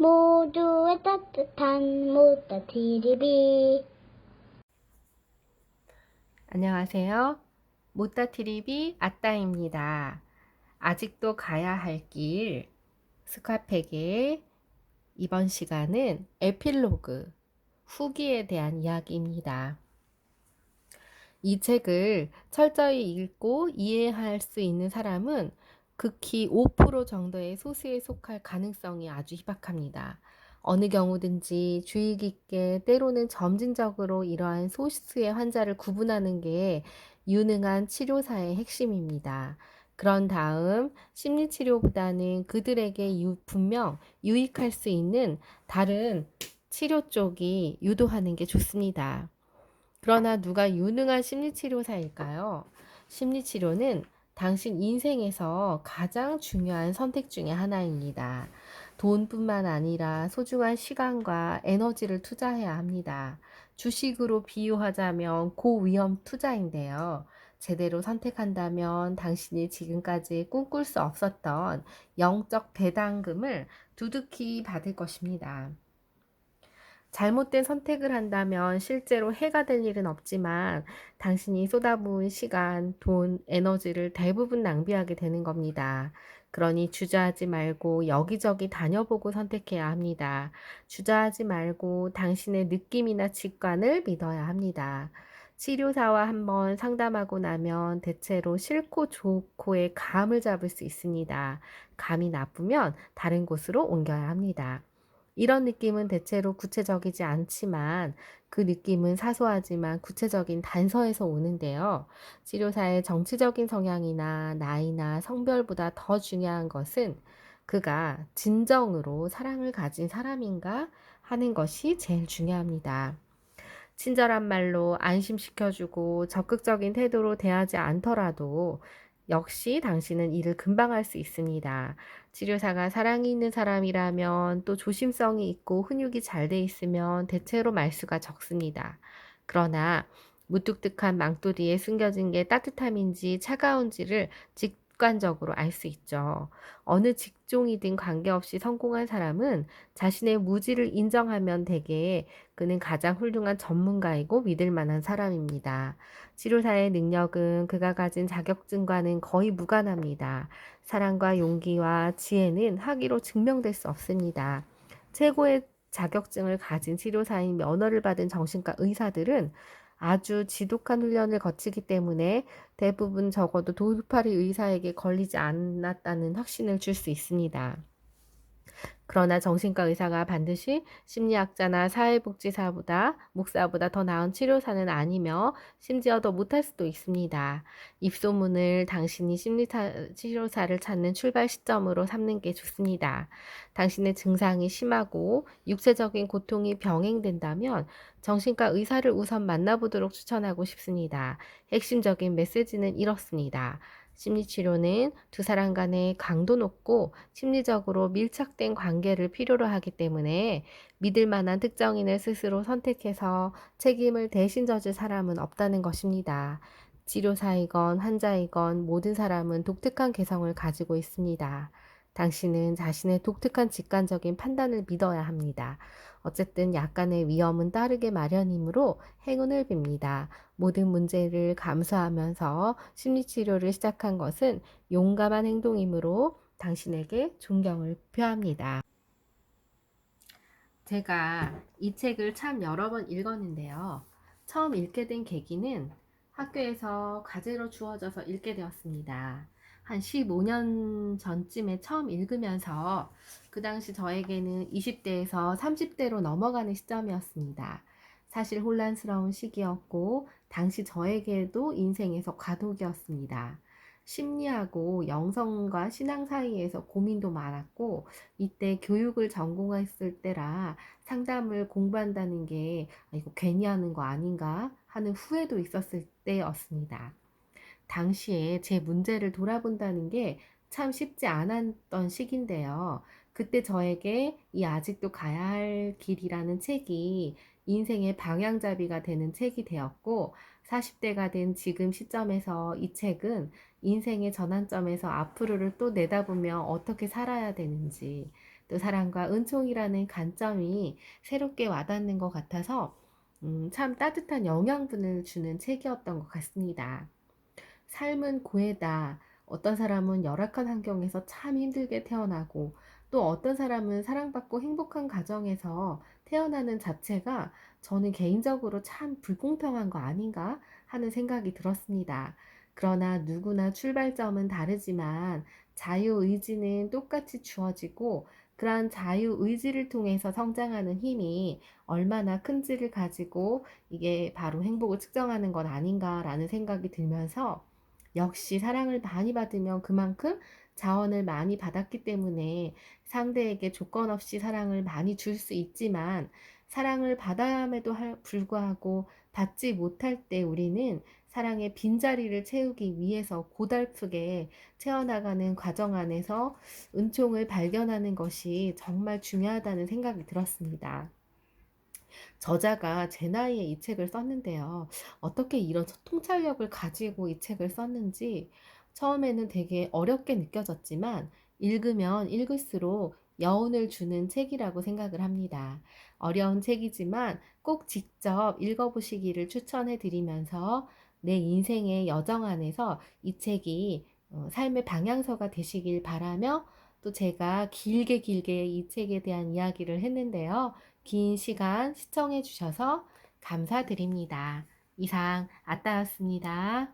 모두의 따뜻한 모따TV. 안녕하세요. 모따TV 아따입니다. 아직도 가야 할 길 스카팩의 이번 시간은 에필로그 후기에 대한 이야기입니다. 이 책을 철저히 읽고 이해할 수 있는 사람은 극히 5% 정도의 소수에 속할 가능성이 아주 희박합니다. 어느 경우든지 주의 깊게 때로는 점진적으로 이러한 소수의 환자를 구분하는 게 유능한 치료사의 핵심입니다. 그런 다음 심리치료보다는 그들에게 분명 유익할 수 있는 다른 치료 쪽이 유도하는 게 좋습니다. 그러나 누가 유능한 심리치료사일까요? 심리치료는 당신 인생에서 가장 중요한 선택 중에 하나입니다. 돈뿐만 아니라 소중한 시간과 에너지를 투자해야 합니다. 주식으로 비유하자면 고위험 투자인데요. 제대로 선택한다면 당신이 지금까지 꿈꿀 수 없었던 영적 배당금을 두둑히 받을 것입니다. 잘못된 선택을 한다면 실제로 해가 될 일은 없지만 당신이 쏟아부은 시간, 돈, 에너지를 대부분 낭비하게 되는 겁니다. 그러니 주저하지 말고 여기저기 다녀보고 선택해야 합니다. 주저하지 말고 당신의 느낌이나 직관을 믿어야 합니다. 치료사와 한번 상담하고 나면 대체로 싫고 좋고의 감을 잡을 수 있습니다. 감이 나쁘면 다른 곳으로 옮겨야 합니다. 이런 느낌은 대체로 구체적이지 않지만 그 느낌은 사소하지만 구체적인 단서에서 오는데요. 치료사의 정치적인 성향이나 나이나 성별보다 더 중요한 것은 그가 진정으로 사랑을 가진 사람인가 하는 것이 제일 중요합니다. 친절한 말로 안심시켜주고 적극적인 태도로 대하지 않더라도 역시 당신은 일을 금방 할 수 있습니다. 치료사가 사랑이 있는 사람이라면 또 조심성이 있고 훈육이 잘 돼 있으면 대체로 말수가 적습니다. 그러나 무뚝뚝한 망토 뒤에 숨겨진 게 따뜻함인지 차가운지를 직관적으로 알 수 있죠. 어느 직종이든 관계없이 성공한 사람은 자신의 무지를 인정하면 되게 그는 가장 훌륭한 전문가이고 믿을 만한 사람입니다. 치료사의 능력은 그가 가진 자격증과는 거의 무관합니다. 사랑과 용기와 지혜는 학위로 증명될 수 없습니다. 최고의 자격증을 가진 치료사인 면허를 받은 정신과 의사들은 아주 지독한 훈련을 거치기 때문에 대부분 적어도 돌팔이 의사에게 걸리지 않았다는 확신을 줄 수 있습니다. 그러나 정신과 의사가 반드시 심리학자나 사회복지사보다 목사보다 더 나은 치료사는 아니며 심지어 더 못할 수도 있습니다. 입소문을 당신이 치료사를 찾는 출발 시점으로 삼는 게 좋습니다. 당신의 증상이 심하고 육체적인 고통이 병행된다면 정신과 의사를 우선 만나보도록 추천하고 싶습니다. 핵심적인 메시지는 이렇습니다. 심리치료는 두 사람 간의 강도 높고 심리적으로 밀착된 관계를 필요로 하기 때문에 믿을 만한 특정인을 스스로 선택해서 책임을 대신 져줄 사람은 없다는 것입니다. 치료사이건 환자이건 모든 사람은 독특한 개성을 가지고 있습니다. 당신은 자신의 독특한 직관적인 판단을 믿어야 합니다. 어쨌든 약간의 위험은 따르게 마련이므로 행운을 빕니다. 모든 문제를 감수하면서 심리치료를 시작한 것은 용감한 행동이므로 당신에게 존경을 표합니다. 제가 이 책을 참 여러 번 읽었는데요. 처음 읽게 된 계기는 학교에서 과제로 주어져서 읽게 되었습니다. 한 15년 전쯤에 처음 읽으면서 그 당시 저에게는 20대에서 30대로 넘어가는 시점이었습니다. 사실 혼란스러운 시기였고 당시 저에게도 인생에서 과도기였습니다. 심리하고 영성과 신앙 사이에서 고민도 많았고 이때 교육을 전공했을 때라 상담을 공부한다는 게 이거 괜히 하는 거 아닌가 하는 후회도 있었을 때였습니다. 당시에 제 문제를 돌아본다는 게 참 쉽지 않았던 시기인데요. 그때 저에게 이 아직도 가야 할 길이라는 책이 인생의 방향잡이가 되는 책이 되었고 40대가 된 지금 시점에서 이 책은 인생의 전환점에서 앞으로를 또 내다보며 어떻게 살아야 되는지, 또 사랑과 은총이라는 관점이 새롭게 와닿는 것 같아서 참 따뜻한 영양분을 주는 책이었던 것 같습니다. 삶은 고해다. 어떤 사람은 열악한 환경에서 참 힘들게 태어나고, 또 어떤 사람은 사랑받고 행복한 가정에서 태어나는 자체가 저는 개인적으로 참 불공평한 거 아닌가 하는 생각이 들었습니다. 그러나 누구나 출발점은 다르지만 자유의지는 똑같이 주어지고, 그러한 자유의지를 통해서 성장하는 힘이 얼마나 큰지를 가지고 이게 바로 행복을 측정하는 것 아닌가라는 생각이 들면서, 역시 사랑을 많이 받으면 그만큼 자원을 많이 받았기 때문에 상대에게 조건 없이 사랑을 많이 줄 수 있지만, 사랑을 받아야 함에도 불구하고 받지 못할 때 우리는 사랑의 빈자리를 채우기 위해서 고달프게 채워나가는 과정 안에서 은총을 발견하는 것이 정말 중요하다는 생각이 들었습니다. 저자가 제 나이에 이 책을 썼는데요. 어떻게 이런 통찰력을 가지고 이 책을 썼는지 처음에는 되게 어렵게 느껴졌지만, 읽으면 읽을수록 여운을 주는 책이라고 생각을 합니다. 어려운 책이지만 꼭 직접 읽어보시기를 추천해 드리면서, 내 인생의 여정 안에서 이 책이 삶의 방향서가 되시길 바라며, 또 제가 길게 길게 이 책에 대한 이야기를 했는데요. 긴 시간 시청해 주셔서 감사드립니다. 이상 아따였습니다.